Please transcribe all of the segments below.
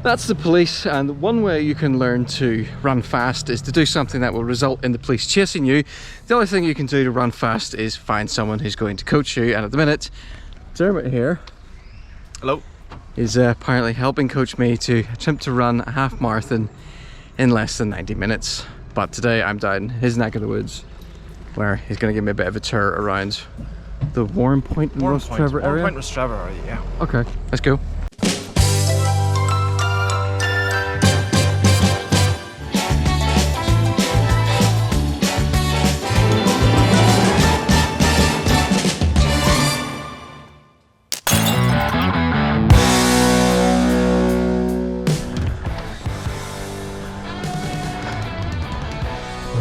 That's the police, and one way you can learn to run fast is to do something that will result in the police chasing you. The only thing you can do to run fast is find someone who's going to coach you, and at the minute, Dermot here. Hello. Is apparently helping coach me to attempt to run a half marathon in less than 90 minutes. But today I'm down his neck of the woods where he's going to give me a bit of a tour around the Warrenpoint and Rostrevor area. Warrenpoint, Rostrevor area, yeah. Okay, let's go.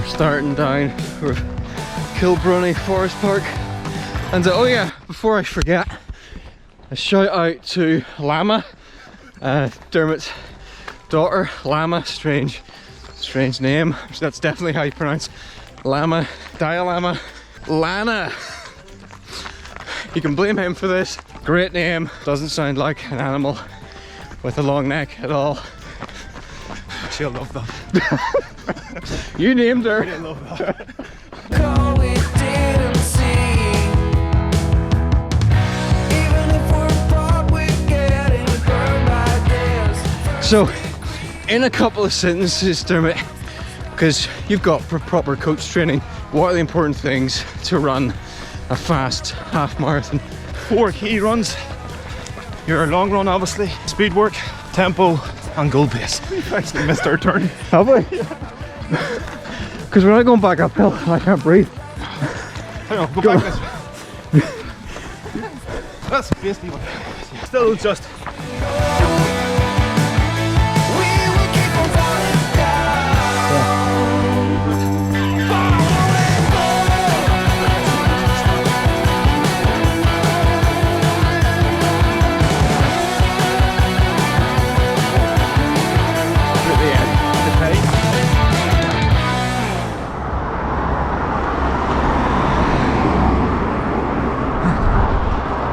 Starting down for Kilbroney Forest Park, and oh yeah, before I forget, a shout out to Llama, Dermot's daughter. Llama, strange name. That's definitely how you pronounce Llama. Dialama Lana. You can blame him for this. Great name. Doesn't sound like an animal with a long neck at all. She'll love that. You named her. I love that. So, in a couple of sentences, Dermot, because you've got proper coach training, what are the important things to run a fast half marathon? 4 key runs. Your long run, obviously. Speed work, tempo, and goal pace. We've actually missed our turn. Have we? Because we're not going back uphill, I can't breathe. Hang on, go back this way. That's basically what. Still just.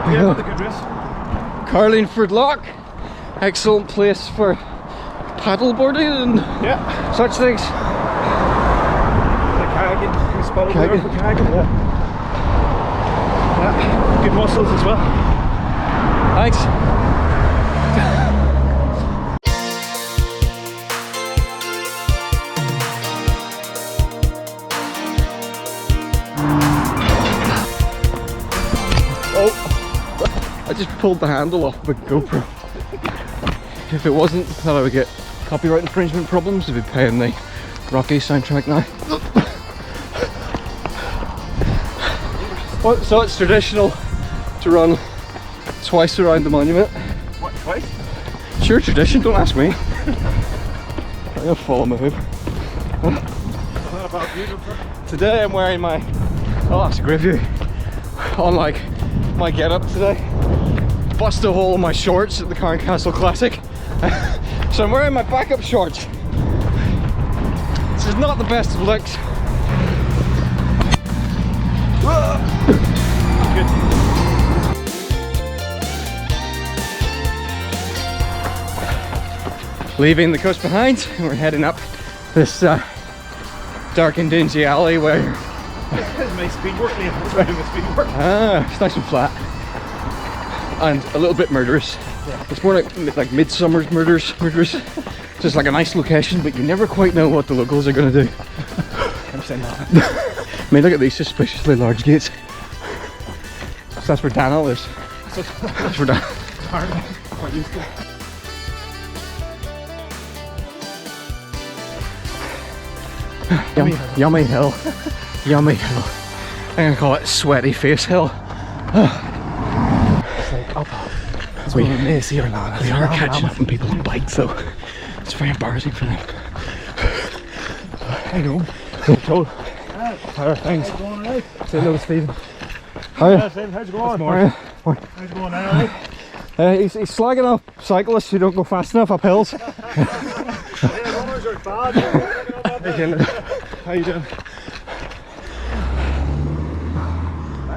Yeah, good race. Carlingford Lough, excellent place for paddleboarding and such things. The kayaking, we spotted there for kayaking. Yeah, good muscles as well. Thanks. I just pulled the handle off the GoPro. If it wasn't that I would get copyright infringement problems, I'd be paying the Rocky soundtrack now. So it's traditional to run twice around the monument. What, twice? It's your tradition, don't ask me. I'm gonna follow my hoop. Not about you, Today I'm wearing my, oh that's a great view, unlike my get up today. Bust a hole in my shorts at the Castle Classic. So I'm wearing my backup shorts. This is not the best of looks. Good. Leaving the coast behind, and we're heading up this dark and dingy alley where This is my speed work lane. That's why I'm a speed work. it's nice and flat and a little bit murderous. Yeah. It's more like Midsummer's murderous. Just like a nice location, but you never quite know what the locals are going to do. I'm saying that. I mean, look at these suspiciously large gates. So that's where Daniel is. That's where Daniel. Yummy hill. Yummy hill. I'm gonna call it Sweaty Face Hill. It's like up. It's we are catching up on people on bikes though. It's very embarrassing for them. I know. Cool. How thanks. How's it going, right? Say hello, Stephen. Hiya. How's it going? Hiya. How's it going now, right? He's slagging off cyclists who don't go fast enough up hills. Runners are bad. How you doing?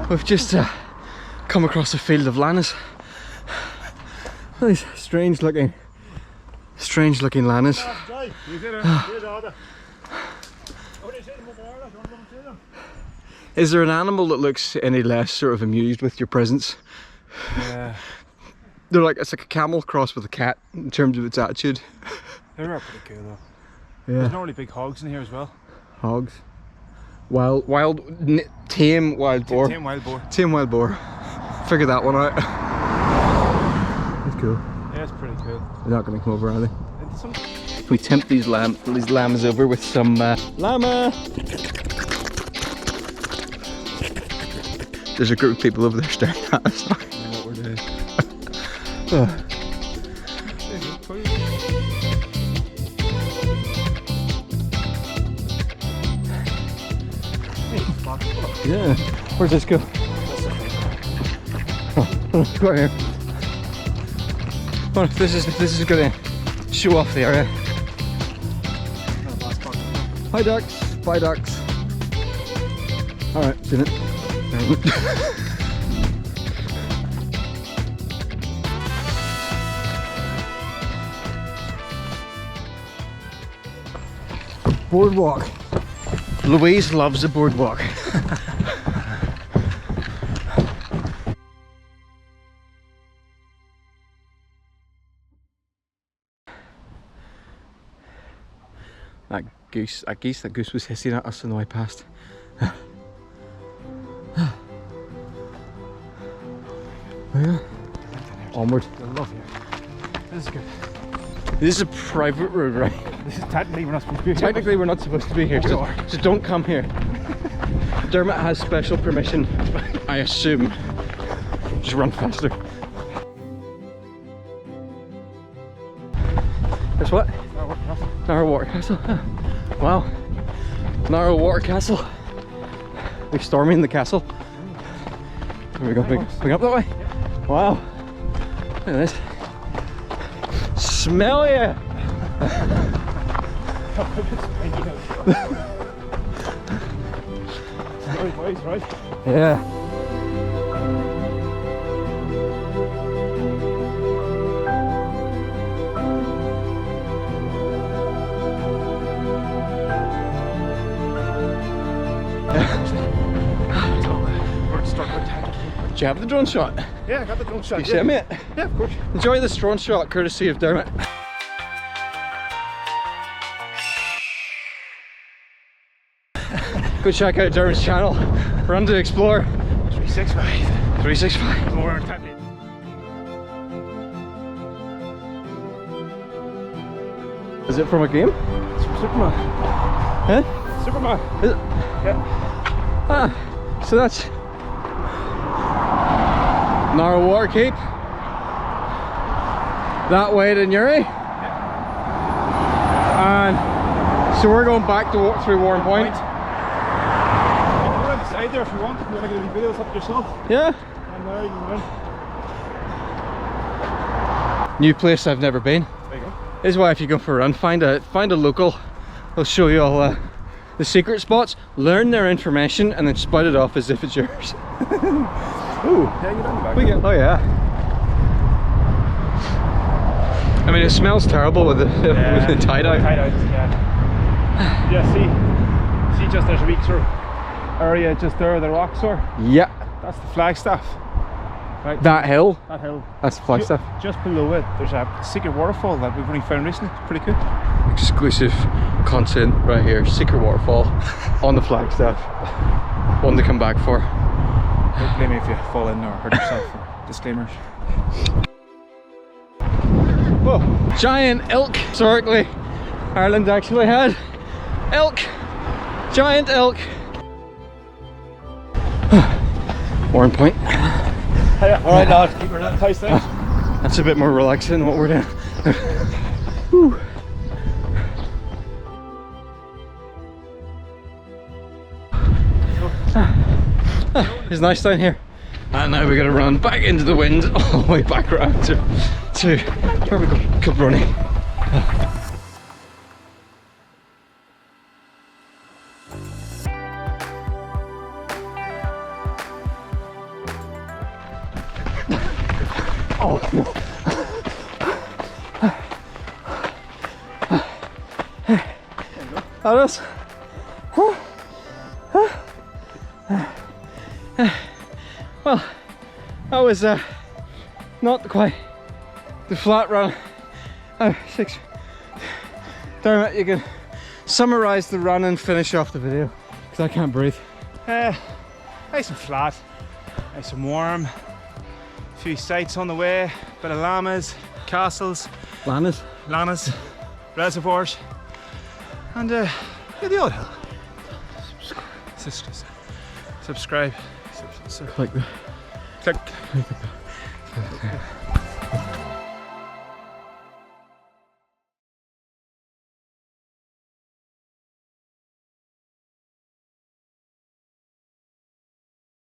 We've just come across a field of lannas. These strange strange looking llamas. Is there an animal that looks any less sort of amused with your presence? Yeah. They're like, it's like a camel crossed with a cat in terms of its attitude. They are pretty cool though. Yeah. There's not really big hogs in here as well. Hogs. Tame wild boar. Tame wild boar. Tame wild boar. Figure that one out. That's cool. Yeah, it's pretty cool. They're not going to come over, are they? We tempt these lambs over with some llama. There's a group of people over there staring at us. I know what we're doing. Oh. Yeah. Where's this go? Oh, go here. Oh, this is gonna show off the area. Hi ducks. Bye ducks. Alright, seen it. Boardwalk. Louise loves the boardwalk. That goose was hissing at us on the way past. Yeah. Onward. I love you. This is good. This is a private road, right? This is technically we're not supposed to be here. Technically we're not supposed to be here, so don't come here. Dermot has special permission, I assume. Just run faster. There's what? Narrow Water Castle. Wow. Narrow Water Castle. We're storming the castle. There we go. Going up that way? Wow. Look at this. Smell ya! Right? Yeah. Do you have the drone shot? Yeah, I got the drone shot. You sent me it? Yeah, of course. Enjoy this drone shot courtesy of Dermot. Go check out Dermot's channel. Run to Explore. 365. 365. More technically. Is it from a game? It's from Superman. Huh? Superman. Is it? Yeah. Ah, so that's Narrow Water Keep. That way to Newry. And so we're going back to walk through Warrenpoint. You're inside there if you want. You want to get any videos up yourself? Yeah. And there you go. New place I've never been. There you go. This is why if you go for a run, find a local. They'll show you all the secret spots. Learn their information and then spout it off as if it's yours. Ooh. Yeah, you're on the back. Oh yeah. I mean, it smells terrible with the with the tide out. Tide out, yeah. Yeah, see just there's a wee sort of area just there, the rocks are. Yeah. That's the Flagstaff. Right. That hill. That hill. That's Flagstaff. Just below it, there's a secret waterfall that we've only found recently. It's pretty cool. Exclusive content right here. Secret waterfall on the Flagstaff. One to come back for. Don't blame me if you fall in or hurt yourself. Disclaimers. Whoa. Giant elk. Historically, Ireland actually had elk. Giant elk. Warrenpoint. Alright lads, keep your nice things. That's a bit more relaxing than what we're doing. Whew. It's nice down here. And now we gotta run back into the wind all the way back around to where we go? Kilbroney. Oh no. That is. Well, that was not quite the flat run. 6. Dermot, you can summarise the run and finish off the video, because I can't breathe. Nice and flat, nice and warm. A few sights on the way, bit of llamas, castles, Lannis. reservoirs, and yeah, the odd hill. Subscribe. Like the. Click.